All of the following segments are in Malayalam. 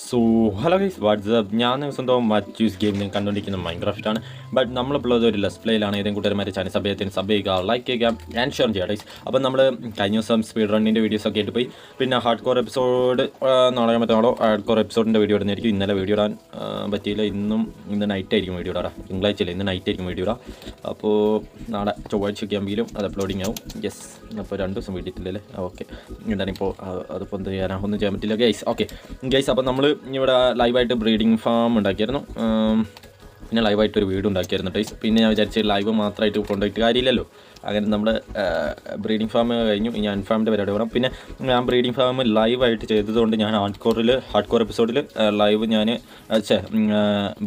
സോ ഹലോ ഗൈസ് വാട്സ്ആപ്പ് ഞാൻ സ്വന്തം മറ്റൂസ് ഗെയിമിൽ കണ്ടുകൊണ്ടിരിക്കുന്ന മൈൻക്രാഫ്റ്റാണ്. ബട്ട് നമ്മളിപ്പോൾ ഒരു ലെസ് പ്ലേയിലാണ്. ഏതെങ്കിലും കൂട്ടുകാരന്മാരെ ചാനൽ സബ്ബത്തിന് സബ് ചെയ്യുക, ലൈക്ക് ചെയ്യുക ആൻഡ് ഷെയർ ചെയ്യുക ഗൈസ്. അപ്പം നമ്മൾ കഴിഞ്ഞ ദിവസം സ്പീഡ് റണ്ണിൻ്റെ വീഡിയോസൊക്കെ ആയിട്ട് പോയി. പിന്നെ ഹാർഡ് കോർ എപ്പിസോഡ് നാളെ മറ്റന്നാളോ ഹാർഡ് കോർ എപ്പിസോഡിൻ്റെ വീഡിയോ ഇടുന്നതായിരിക്കും. ഇന്നലെ വീഡിയോ ഇടാൻ പറ്റിയില്ല. ഇന്ന് നൈറ്റ് ആയിരിക്കും വീഡിയോ ഇടാം. തിങ്കളാഴ്ചയില്ല, ഇന്ന് നൈറ്റ് ആയിരിക്കും വീഡിയോ ഇടാം. അപ്പോൾ നാളെ ചൊവ്വാഴ്ചയൊക്കെ ആകുമ്പോഴും അത് അപ്ലോഡിങ് ആവും. യെസ്, അപ്പോൾ 2 ദിവസം വീട്ടിലില്ലേ? ഓക്കെ, എന്താണിപ്പോൾ അതിപ്പോൾ എന്ത് ചെയ്യാനാ, ഒന്നും ചെയ്യാൻ പറ്റില്ല ഗൈസ്. ഓക്കെ ഗൈസ്, അപ്പോൾ നമ്മൾ ഇവിടെ ലൈവായിട്ട് ബ്രീഡിംഗ് ഫാം ഉണ്ടാക്കിയായിരുന്നു. പിന്നെ ലൈവായിട്ടൊരു വീട് ഉണ്ടാക്കിയായിരുന്നു ഗൈസ്. പിന്നെ ഞാൻ വിചാരിച്ച് ലൈവ് മാത്രമായിട്ട് കൊണ്ടുപോയിട്ട് കാര്യമില്ലല്ലോ. അങ്ങനെ നമ്മൾ ബ്രീഡിംഗ് ഫാം കഴിഞ്ഞു. ഇനി അൺഫാമിൻ്റെ പരിപാടി വേണം. പിന്നെ ഞാൻ ബ്രീഡിംഗ് ഫാം ലൈവായിട്ട് ചെയ്തതുകൊണ്ട് ഞാൻ ഹാർഡ് കോർ എപ്പിസോഡിൽ ലൈവ് ഞാൻ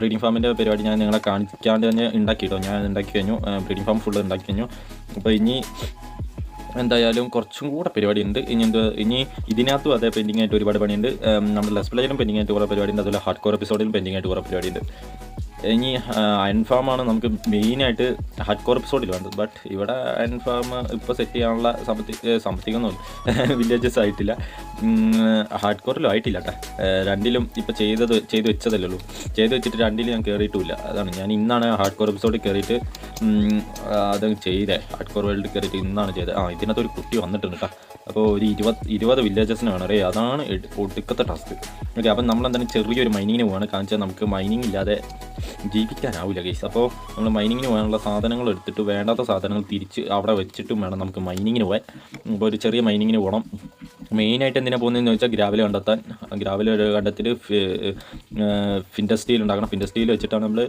ബ്രീഡിംഗ് ഫാമിൻ്റെ പരിപാടി ഞാൻ നിങ്ങളെ കാണിക്കാണ്ട് തന്നെ ഉണ്ടാക്കിയിട്ടോ. ഞാൻ ഉണ്ടാക്കി കഴിഞ്ഞു, ബ്രീഡിംഗ് ഫാം ഫുള്ള് ഉണ്ടാക്കി കഴിഞ്ഞു. അപ്പോൾ ഇനി എന്തായാലും കുറച്ചും കൂടെ പരിപാടിയുണ്ട്. ഇനി ഇതിനകത്തും അതേ പെൻഡിങ് ആയിട്ട് ഒരുപാട് പണിയുണ്ട്. നമ്മുടെ ലെസ് പ്ലേയിലും പെൻഡിങ് ആയിട്ട് കുറേ പരിപാടിയുണ്ട്. അതുപോലെ ഹാർഡ് കോർ എപ്പിസോഡിലും പെൻഡിങ് ആയിട്ട് കുറേ പരിപാടിയുണ്ട്. ഇനി അയൺഫാമാണ് നമുക്ക് മെയിനായിട്ട് ഹാർഡ് കോർ എപ്പിസോഡിൽ വേണ്ടത്. ബട്ട് ഇവിടെ അയൺഫാം ഇപ്പോൾ സെറ്റ് ചെയ്യാനുള്ള സാമ്പത്തികമൊന്നും വില്ലേജസ് ആയിട്ടില്ല. ഹാർഡ് കോറിലും ആയിട്ടില്ല കേട്ടോ. രണ്ടിലും ഇപ്പോൾ ചെയ്ത് വെച്ചതല്ലേ ഉള്ളൂ. ചെയ്ത് വെച്ചിട്ട് രണ്ടിലും ഞാൻ കയറിയിട്ടുമില്ല. അതാണ് ഞാൻ ഇന്നാണ് ഹാർഡ് കോർ എപ്പിസോഡിൽ കയറിയിട്ട് അത് ചെയ്തേ. ഹാർഡ് കോർ വേൾഡിൽ കയറിയിട്ട് ഇന്നാണ് ചെയ്തത്. ഇതിനകത്ത് ഒരു കുട്ടി വന്നിട്ടുണ്ട് കേട്ടോ. അപ്പോൾ ഒരു 20 വില്ലേജസിന് വേണം. അതാണ് ഒടുക്കത്തെ ടാസ്ക്. ഓക്കെ, അപ്പം നമ്മളെന്താണ് ചെറിയൊരു മൈനിങ്ങിന് പോവാണ്. കാണിച്ചാൽ നമുക്ക് മൈനിങ് ഇല്ലാതെ ജീവിക്കാനാവില്ല ഗൈസ്. അപ്പോൾ നമ്മൾ മൈനിങ്ങിന് പോകാനുള്ള സാധനങ്ങൾ എടുത്തിട്ട് വേണ്ടാത്ത സാധനങ്ങൾ തിരിച്ച് അവിടെ വെച്ചിട്ടും വേണം നമുക്ക് മൈനിങ്ങിന് പോകാൻ. അപ്പോൾ ഒരു ചെറിയ മൈനിങ്ങിന് പോകണം. മെയിനായിട്ട് എന്തിനാണ് പോകുന്നതെന്ന് ചോദിച്ചാൽ ഗ്രാവൽ കണ്ടെത്താൻ. ഗ്രാവൽ കണ്ടെത്തിയിട്ട് ഫിൻഡസ്റ്റീൽ ഉണ്ടാക്കണം. ഫിൻഡസ്റ്റീൽ വെച്ചിട്ടാണ് നമ്മൾ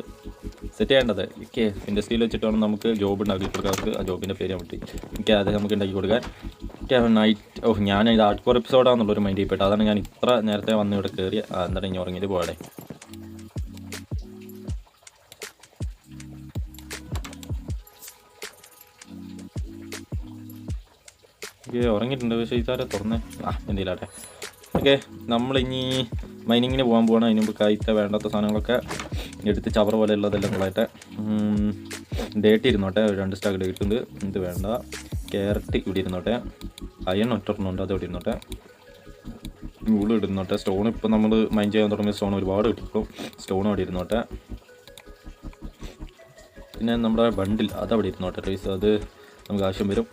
സെറ്റ് ചെയ്യേണ്ടത്. ഓക്കെ, ഫിൻഡസ്റ്റീൽ വെച്ചിട്ടാണ് നമുക്ക് ജോബ് ഉണ്ടാക്കി കൊടുക്കാൻ. ആ ജോബിൻ്റെ പേര് പറ്റി ഓക്കെ, അത് നമുക്ക് ഉണ്ടാക്കി കൊടുക്കാൻ. ഓക്കെ, നൈറ്റ് ഞാൻ ഇത് ഹാർഡ് കോർ എപ്പിസോഡാണെന്നുള്ളൊരു മൈൻഡ് ചെയ്യപ്പെട്ടു. അതാണ് ഞാൻ ഇത്ര നേരത്തെ വന്ന് ഇവിടെ കയറി. എന്താണ് ഇനി ഉറങ്ങിയിട്ട് പോകണേ. ഉറങ്ങിയിട്ടുണ്ട്, പക്ഷേ ഇതാരെ തുറന്നേ. എന്തെങ്കിലാട്ടെ. ഓക്കെ, നമ്മളിനി മൈനിങ്ങിന് പോകാൻ പോകണം. അതിന് മുമ്പ് വേണ്ടാത്ത സാധനങ്ങളൊക്കെ എടുത്ത് ചവർ പോലെ ഉള്ളതെല്ലാം കളയട്ടെ. ഡേറ്റ് ഇരുന്നോട്ടെ, 2 സ്റ്റാക്ക് ഡേറ്റ് ഉണ്ട്. ഇത് വേണ്ട. ക്യാരറ്റ് ഇവിടെ ഇരുന്നോട്ടെ. അയൺ ഒറ്റൊരെണ്ണമുണ്ട്, അത് ഇവിടെ ഇരുന്നോട്ടെ. ഊള് ഇടുന്നോട്ടെ. സ്റ്റോൺ ഇപ്പോൾ നമ്മൾ മൈൻ ചെയ്യാൻ തുടങ്ങിയ സ്റ്റോൺ ഒരുപാട് കിട്ടും. സ്റ്റോൺ അവിടെ ഇരുന്നോട്ടെ. പിന്നെ നമ്മുടെ ബണ്ടിൽ അതവിടെ ഇരുന്നോട്ടെ ഗൈസ്, അത് നമുക്ക് ആവശ്യം വരും.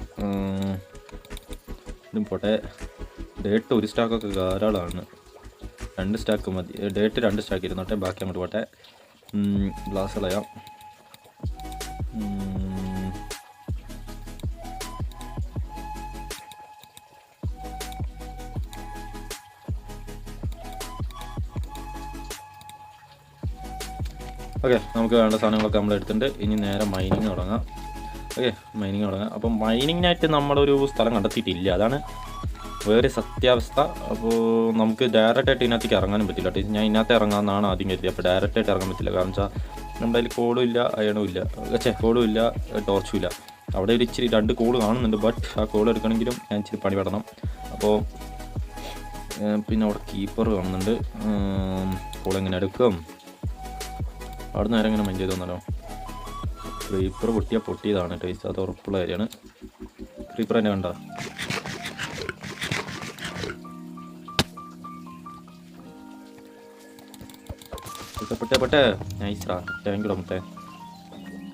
ഇതും പോട്ടെ. ഡേറ്റ് 1 സ്റ്റാക്കൊക്കെ ധാരാളമാണ്. 2 സ്റ്റാക്ക് മതി. ഡേറ്റ് 2 സ്റ്റാക്ക് ഇരുന്നോട്ടെ. ബാക്കി അങ്ങോട്ട് പോട്ടെ. ഗ്ലാസ് കളയാം. ഓക്കെ, നമുക്ക് വേണ്ട സാധനങ്ങളൊക്കെ നമ്മൾ എടുത്തിട്ടുണ്ട്. ഇനി നേരെ മൈനിങ് തുടങ്ങാം. ഓക്കെ, മൈനിങ് തുടങ്ങാം. അപ്പം മൈനിങ്ങിനായിട്ട് നമ്മളൊരു സ്ഥലം കണ്ടെത്തിയിട്ടില്ല, അതാണ് വേറെ സത്യാവസ്ഥ. അപ്പോൾ നമുക്ക് ഡയറക്റ്റായിട്ട് ഇതിനകത്തേക്ക് ഇറങ്ങാനും പറ്റില്ല. ഞാൻ ഇതിനകത്ത് ഇറങ്ങാമെന്നാണ് ആദ്യം കരുതിയത്. അപ്പോൾ ഡയറക്റ്റായിട്ട് ഇറങ്ങാൻ പറ്റില്ല. കാരണം വെച്ചാൽ നമ്മുടെ അതിൽ കോളും ഇല്ല, അയണും ഇല്ല, കോളും ഇല്ല, ടോർച്ചും ഇല്ല. അവിടെ ഒരു ഇച്ചിരി 2 കോള് കാണുന്നുണ്ട്. ബട്ട് ആ കോൾ എടുക്കണമെങ്കിലും ഞാൻ ഇച്ചിരി പണി പെടണം. അപ്പോൾ പിന്നെ അവിടെ കീപ്പർ കാണുന്നുണ്ട്. കോൾ എങ്ങനെ എടുക്കും? അവിടെ നേരം എങ്ങനെ മൈൻഡ് ചെയ്ത് തന്നാലോ. ക്രീപ്പർ പൊട്ടിയതാണ് ടേസ്റ്റ്, അത് ഉറപ്പുള്ള കാര്യമാണ്. ക്രീപ്പർ തന്നെ കണ്ട. പൊട്ടെ നൈസ്റാ. താങ്ക് യു ഡോമത്തെ,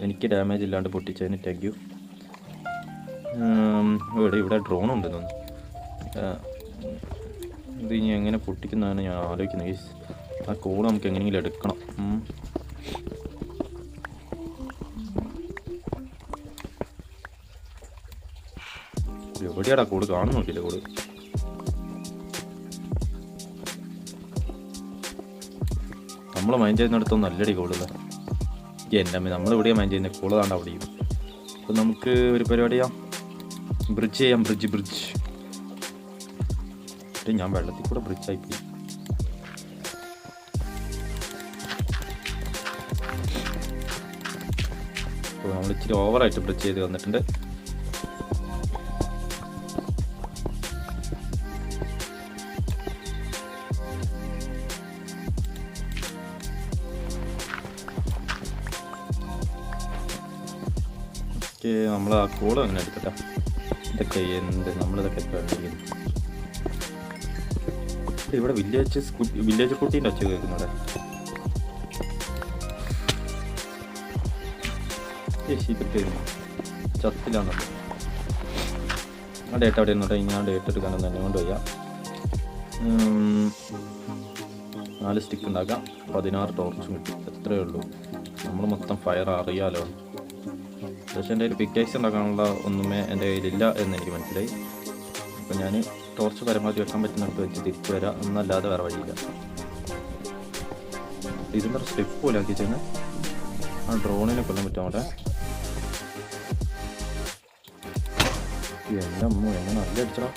എനിക്ക് ഡാമേജ് ഇല്ലാണ്ട് പൊട്ടിച്ചതിന് താങ്ക് യു. ഇവിടെ ഡ്രോൺ ഉണ്ടെന്ന് തോന്നുന്നു. ഇത് ഇനി എങ്ങനെ പൊട്ടിക്കുന്നതാണ് ഞാൻ ആലോചിക്കുന്നത് ഗൈസ്. ആ കോൾ നമുക്ക് എങ്ങനെയെങ്കിലും എടുക്കണം. എവിടെയാടാ കോഡ്? കാണുന്നില്ല കോഡ്. നമ്മൾ മൈൻഡ് ചെയ്യുന്നിടത്തൊന്നും അല്ലടി കോളില്ല. എൻ്റെ അമ്മ, നമ്മളിവിടെയാണ് മൈൻഡ് ചെയ്യുന്നത്. കോള് താണ്ട അവിടെയും. അപ്പം നമുക്ക് ഒരു പരിപാടി ചെയ്യാം. ബ്രിഡ്ജ് ചെയ്യാം. ബ്രിഡ്ജ്. ഞാൻ വെള്ളത്തിൽ കൂടെ ബ്രിഡ്ജായിപ്പോയി. അപ്പോൾ നമ്മൾ ഇച്ചിരി ഓവറായിട്ട് ബ്രിഡ്ജ് ചെയ്ത് വന്നിട്ടുണ്ട്. നമ്മൾ ആ കോളം അങ്ങനെ എടുക്കട്ടെ. ഇതൊക്കെ നമ്മളിതൊക്കെ കണ്ടിരിക്കുന്നു. ഇവിടെ വില്ലേജ് കുട്ടീൻ്റെ ഒച്ച കേൾക്കുന്നത്. ഇതൊക്കെ ചത്തിലാണല്ലോ. ആ ഡേറ്റ് അവിടെ ഇരുന്നോട്ടെ. ഞാൻ ഡേറ്റ് എടുക്കാനും തന്നെ കൊണ്ട് വയ്യ. 4 സ്റ്റിക്ക് ഉണ്ടാക്കാം. 16 ടോർച്ചും കിട്ടും. എത്രയേ ഉള്ളൂ. നമ്മൾ മൊത്തം ഫയർ അറിയാലോ. പക്ഷേ എൻ്റെ ഒരു പിക്കേക്സ് ഉണ്ടാക്കാനുള്ള ഒന്നുമേ എൻ്റെ കയ്യിലില്ല എന്നെനിക്ക് മനസ്സിലായി. അപ്പോൾ ഞാൻ ടോർച്ച് പരമാവധി വെക്കാൻ പറ്റുന്നിടത്ത് വെച്ച് തിരിച്ചു വരാം. എന്നല്ലാതെ വേറെ വഴിയില്ല. ഇതിൻ്റെ സ്റ്റെപ്പ് പോലെ ആക്കി ചെയ്യുന്നത്. ആ ഡ്രോണിനെ കൊല്ലാൻ പറ്റും അവിടെ. എൻ്റെ അമ്മ എന്നെ നല്ല അടിച്ചടാ.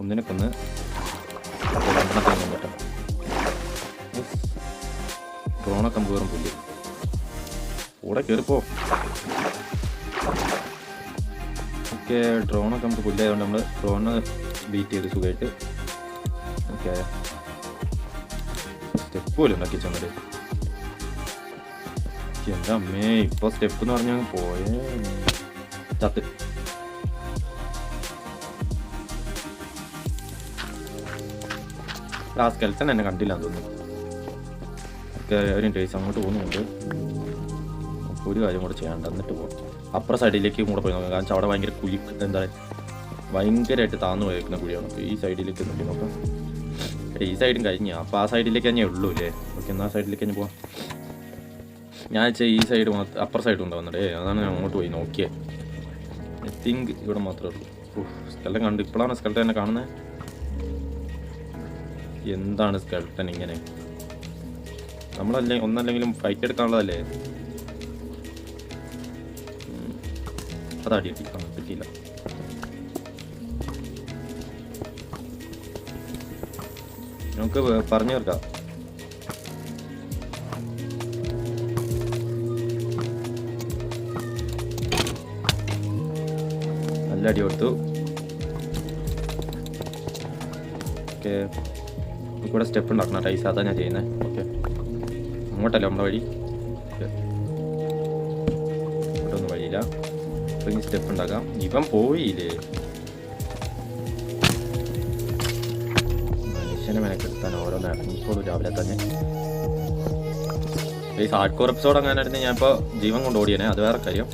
ഒന്നിനെ കൊന്ന് കേട്ടോ. ഡ്രോണൊക്കെ നമുക്ക് കയറും പുല്ല് കൂടെ കയറിപ്പോ. ഓക്കെ, ഡ്രോണൊക്കെ നമുക്ക് പുല്ലായതുകൊണ്ട് നമ്മൾ ഡ്രോണ് ബീറ്റ് ചെയ്ത് സുഖമായിട്ട്. ഓക്കെ, സ്റ്റെപ്പ് പോലും ഉണ്ടാക്കി ചെന്നത്. എൻ്റെ അമ്മേ, ഇപ്പോൾ സ്റ്റെപ്പ് എന്ന് പറഞ്ഞാൽ പോയേ ചത്ത്. ആ സ്കെൽട്ടൻ എന്നെ കണ്ടില്ല എന്ന് തോന്നുന്നു. ഒക്കെ ഒരു ടേസ് അങ്ങോട്ട് പോകുന്നുണ്ട്. ഒരു കാര്യം കൂടെ ചെയ്യാണ്ട് എന്നിട്ട് പോകും. അപ്പുറ സൈഡിലേക്ക് കൂടെ പോയി നോക്കാം. കാരണം അവിടെ ഭയങ്കര കുഴി, എന്താ ഭയങ്കരമായിട്ട് താന്നു പോയിരിക്കുന്ന കുഴിയാണ്. അപ്പോൾ ഈ സൈഡിലേക്ക് നോക്കി നോക്കാം. ഈ സൈഡും കഴിഞ്ഞാൽ അപ്പോൾ ആ സൈഡിലേക്ക് തന്നെ ഉള്ളൂ അല്ലേ. ഓക്കെ, എന്നാൽ ആ സൈഡിലേക്ക് തന്നെ പോവാം. ഞാൻ വെച്ചാൽ ഈ സൈഡ് മാത്രം, അപ്പുറ സൈഡ് ഉണ്ടാവുന്നുണ്ട്. അതാണ് ഞാൻ അങ്ങോട്ട് പോയി നോക്കിയത്. ഐ തിങ്ക് ഇവിടെ മാത്രമേ ഉള്ളൂ. സ്കെൽട്ടൻ കണ്ട് ഇപ്പോഴാണ് സ്കെൽട്ടൻ എന്നെ കാണുന്നത്. എന്താണ് സ്കെൽട്ടൻ ഇങ്ങനെ? ഒന്നല്ലെങ്കിലും ഫൈറ്റ് എടുക്കാനുള്ളതല്ലേ. അതടി പറ്റിയില്ല. നമുക്ക് പറഞ്ഞു തീർക്കാം. നല്ല അടി കൊടുത്തു. ഓക്കെ, ഇവിടെ സ്റ്റെപ്പ് ഉണ്ടാക്കണം. ടൈസ് അതാണ് ഞാൻ ചെയ്യുന്നത്. ഓക്കെ, അങ്ങോട്ടല്ലേ നമ്മുടെ വഴി. ഇങ്ങോട്ടൊന്നും വഴിയില്ല. അപ്പോൾ ഇനി സ്റ്റെപ്പ് ഉണ്ടാക്കാം. ഇവൻ പോയില്ലേ മനുഷ്യനെ മെനക്കെടുത്താൻ ഓരോന്ന് ഇറങ്ങിക്കോളൂ രാവിലെ തന്നെ. ഈ ഹാർഡ് കോർ എപ്പിസോഡ് അങ്ങനെ ആയിരുന്നു. ഞാൻ ഇപ്പോൾ ജീവൻ കൊണ്ട് ഓടിയനെ, അത് വേറെ കാര്യം.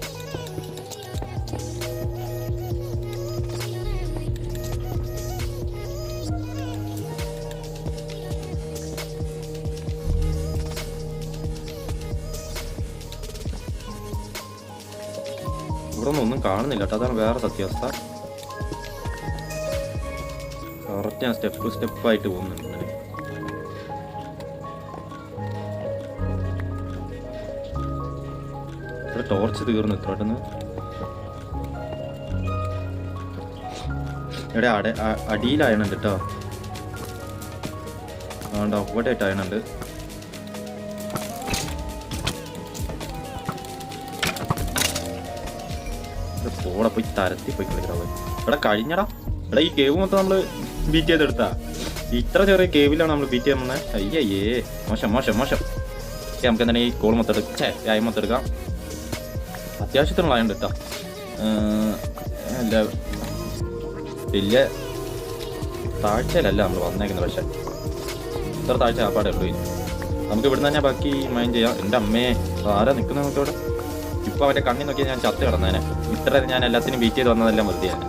ഇവിടെ ഒന്നും കാണുന്നില്ല കേട്ടോ. അതാണ് വേറെ സത്യാവസ്ഥ. കറക്റ്റ് ഞാൻ സ്റ്റെപ്പായിട്ട് പോകുന്നുണ്ട്. ഇവിടെ ടോർച്ച് തീർന്നു ഇത്ര പെട്ടെന്ന്. ഇവിടെ അടിയിൽ അയണുണ്ട് കേട്ടോ. അതുകൊണ്ട് അവിടെ ആയിട്ട് അയണുണ്ട്. ഓടെ പോയി തരത്തി പോയി കളിക്കടാ. ഇവിടെ കഴിഞ്ഞടാ. ഇവിടെ ഈ കേവ് മൊത്തം നമ്മൾ ബീറ്റ് ചെയ്തെടുത്താ. ഇത്ര ചെറിയ കേവിലാണ് നമ്മൾ ബീറ്റ് ചെയ്യാൻ വന്നത്. അയ്യേ, മോശം മോശം മോശം. നമുക്ക് എന്താണ് ഈ കോൾ മൊത്തം ആയി മൊത്തം എടുക്കാം. അത്യാവശ്യത്തിനുള്ള ആയുണ്ട് കേട്ടോ. അല്ല വലിയ താഴ്ചയിലല്ല നമ്മൾ വന്നേക്കുന്നത്. പക്ഷെ ഇത്ര താഴ്ച ആപ്പാടെ ഉള്ളൂ. നമുക്ക് ഇവിടുന്ന് തന്നെ ബാക്കി മൈൻഡ് ചെയ്യാം. എൻ്റെ അമ്മേ, ആരാ നിൽക്കുന്നത് നമുക്ക് ഇവിടെ? ഇപ്പോൾ അവൻ്റെ കണ്ണിൽ നോക്കിയാൽ ഞാൻ ചത്ത് കിടന്നേനെ. ഇത്ര ഞാൻ എല്ലാത്തിനും ബീറ്റ് ചെയ്ത് വന്നതെല്ലാം വെറുതെയാണ്.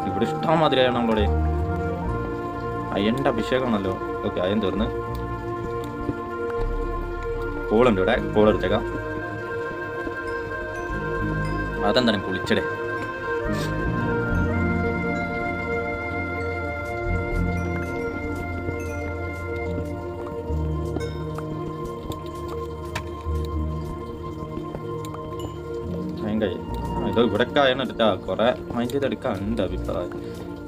ഇവിടെ ഇഷ്ടം മാതിരിയാണ് നമ്മളോടെ. അയ്യൻ്റെ അഭിഷേകമാണല്ലോ. ഓക്കെ, അയ്യൻ തീർന്ന്. കോളുണ്ട് ഇവിടെ. കോൾ എടുത്തേക്കാം. അതെന്താണ് കുളിച്ചടേ. ഇത് ഇവിടെ കായം എടുത്താ കുറെ മൈൻഡ് ചെയ്തെടുക്കാനുണ്ട്. അഭിപ്രായം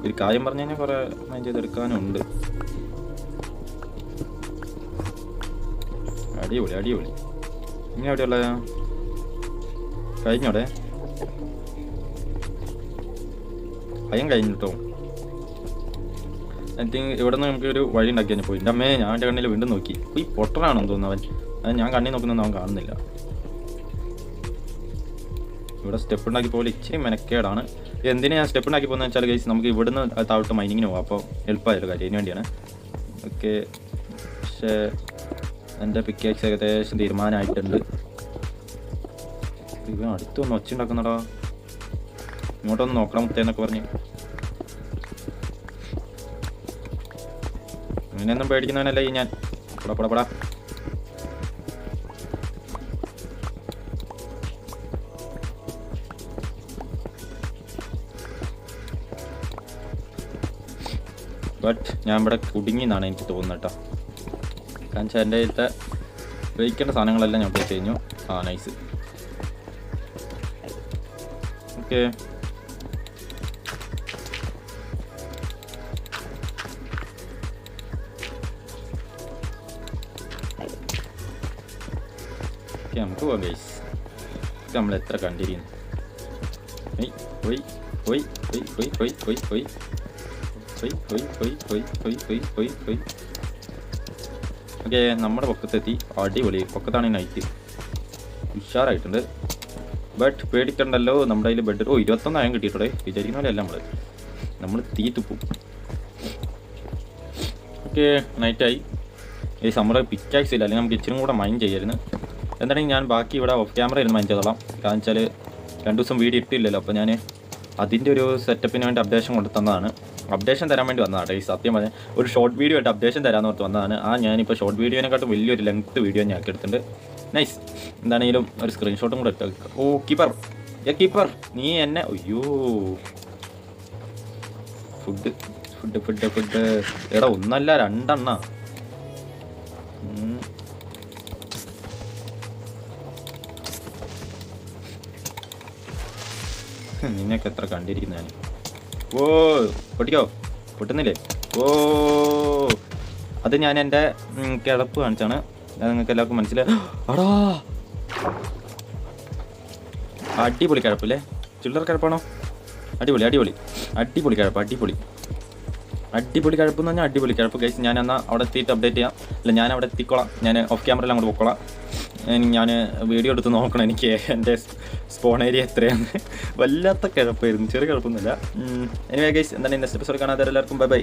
ഒരു കാര്യം പറഞ്ഞു കഴിഞ്ഞാൽ കുറെ മൈൻഡ് ചെയ്തെടുക്കാനുണ്ട്. അടിപൊളി അടിപൊളി. ഇനി എവിടെയുള്ള കഴിഞ്ഞോടെ ഭയം കഴിഞ്ഞിട്ടോ. ഐ തിങ്ക് ഇവിടെ നിന്ന് നമുക്ക് ഒരു വഴി ഉണ്ടാക്കി തന്നെ പോയി. എൻ്റെ അമ്മയെ ഞാൻ എൻ്റെ കണ്ണിൽ വീണ്ടും നോക്കി. ഈ പൊട്ടനാണെന്ന് തോന്നുന്നു അവൻ. അത് ഞാൻ കണ്ണിൽ നോക്കുന്നൊന്നും അവൻ കാണുന്നില്ല. ഇവിടെ സ്റ്റെപ്പ് ഉണ്ടാക്കി പോലെ ഇച്ചിരി മെനക്കേടാണ്. എന്തിനാ ഞാൻ സ്റ്റെപ്പ് ഉണ്ടാക്കി പോകുന്നത് വെച്ചാൽ ഗൈസ് നമുക്ക് ഇവിടുന്ന് താഴോട്ട് മൈനിങ്ങിന് പോകാം. അപ്പോൾ എളുപ്പമായൊരു കാര്യം, അതിന് വേണ്ടിയാണ്. ഓക്കെ, പക്ഷേ എൻ്റെ പിക്കാക്സ് ഏകദേശം തീരുമാനമായിട്ടുണ്ട്. ഇവ അടുത്തൊന്ന് ഒച്ച ഉണ്ടാക്കുന്നടാ, ഇങ്ങോട്ടൊന്ന് നോക്കണം മുത്തേന്നൊക്കെ പറഞ്ഞ്. അങ്ങനെയൊന്നും പേടിക്കുന്നവനല്ല ഈ ഞാൻ. പടാ ബട്ട് ഞാൻ ഇവിടെ കുടുങ്ങിയെന്നാണ് എനിക്ക് തോന്നുന്നത് കേട്ടോ. കാരണം വെച്ചാൽ എൻ്റെ കയ്യിലത്തെ ഉപയോഗിക്കേണ്ട സാധനങ്ങളെല്ലാം ഞാൻ ഉപയോഗിച്ച് കഴിഞ്ഞു. നൈസ്. ഓക്കെ, നമുക്ക് പോവാം ഗൈസ്. നമ്മൾ എത്ര കണ്ടിരിക്കുന്നു. ഓക്കെ, നമ്മുടെ പൊക്കത്തെത്തി. അടിപൊളി പൊക്കത്താണ് നൈറ്റ്, ഉഷാറായിട്ടുണ്ട്. ബട്ട് പേടിക്കണ്ടല്ലോ, നമ്മുടെ കയ്യിൽ ബെഡ് 21 കിട്ടിയിട്ടേ. വിചാരിക്കുന്ന പോലെ അല്ല നമ്മൾ തീ തുപ്പും. ഓക്കെ, നൈറ്റായി. ഈ നമ്മുടെ പിക്കാക്സ് ഇല്ല, അല്ലെങ്കിൽ നമുക്ക് ഇച്ചിരി കൂടെ മൈൻഡ് ചെയ്യായിരുന്നു. എന്താണെങ്കിൽ ഞാൻ ബാക്കി ഇവിടെ ഓഫ് ക്യാമറ ഇരുന്ന് മൈൻഡ് ചെയ്തോളാം. കാരണം വെച്ചാൽ 2 ദിവസം വീഡിയോ ഇട്ടില്ലല്ലോ. അപ്പോൾ ഞാൻ അതിൻ്റെ ഒരു സെറ്റപ്പിന് വേണ്ടി അപ്ഡേഷൻ കൊണ്ട് തന്നതാണ്. അപ്ഡേഷൻ തരാൻ വേണ്ടി വന്നതാണ് ഈ സത്യം പറഞ്ഞാൽ. ഒരു ഷോർട്ട് വീഡിയോ ആയിട്ട് അപ്ഡേഷൻ തരാമെന്ന് ഓർത്ത് വന്നതാണ്. ഞാനിപ്പോൾ ഷോർട്ട് വീഡിയോനെക്കാട്ടും വലിയൊരു ലെങ്ത്ത് വീഡിയോ ഞാൻ എടുത്തിട്ടുണ്ട്. നൈസ്. എന്താണെങ്കിലും ഒരു സ്ക്രീൻഷോട്ടും കൂടെ ഇട്ട്. ഓ കീപ്പർ, കീപ്പർ നീ എന്നെ. അയ്യോ, ഫുഡ് എടാ, 1 അല്ല 2 എണ്ണ. നിന്നെയൊക്കെ എത്ര കണ്ടിരിക്കുന്നു ഞാൻ. ഓ പൊട്ടിക്കോ, പൊട്ടുന്നില്ലേ? ഓ അത് ഞാൻ എൻ്റെ കിടപ്പ് കാണിച്ചാണ്. അത് നിങ്ങൾക്ക് എല്ലാവർക്കും മനസ്സിലായി. അടാ, അടിപൊളി കിഴപ്പല്ലേ? ചില്ലറ കിഴപ്പാണോ? അടിപൊളി കിഴപ്പ്. അടിപൊളി കിഴപ്പ് എന്ന് പറഞ്ഞാൽ അടിപൊളി കിഴപ്പ് ഗൈസ്. ഞാൻ എന്നാൽ അവിടെ എത്തിയിട്ട് അപ്ഡേറ്റ് ചെയ്യാം. അല്ല, ഞാൻ അവിടെ എത്തിക്കോളാം. ഞാൻ ഓഫ് ക്യാമറയിൽ അങ്ങോട്ട് പോയിക്കോളാം. ഞാൻ വീഡിയോ എടുത്ത് നോക്കണം എനിക്ക് എൻ്റെ സ്പോൺ ഏരിയ എത്രയാണ്. വല്ലാത്ത കിഴപ്പായിരുന്നു, ചെറിയ കിഴപ്പൊന്നുമില്ല. എനിവേ ഗൈസ്, എന്താണ് നെക്സ്റ്റ് എപ്പിസോഡ് കാണാതെ എല്ലാവർക്കും ബൈ.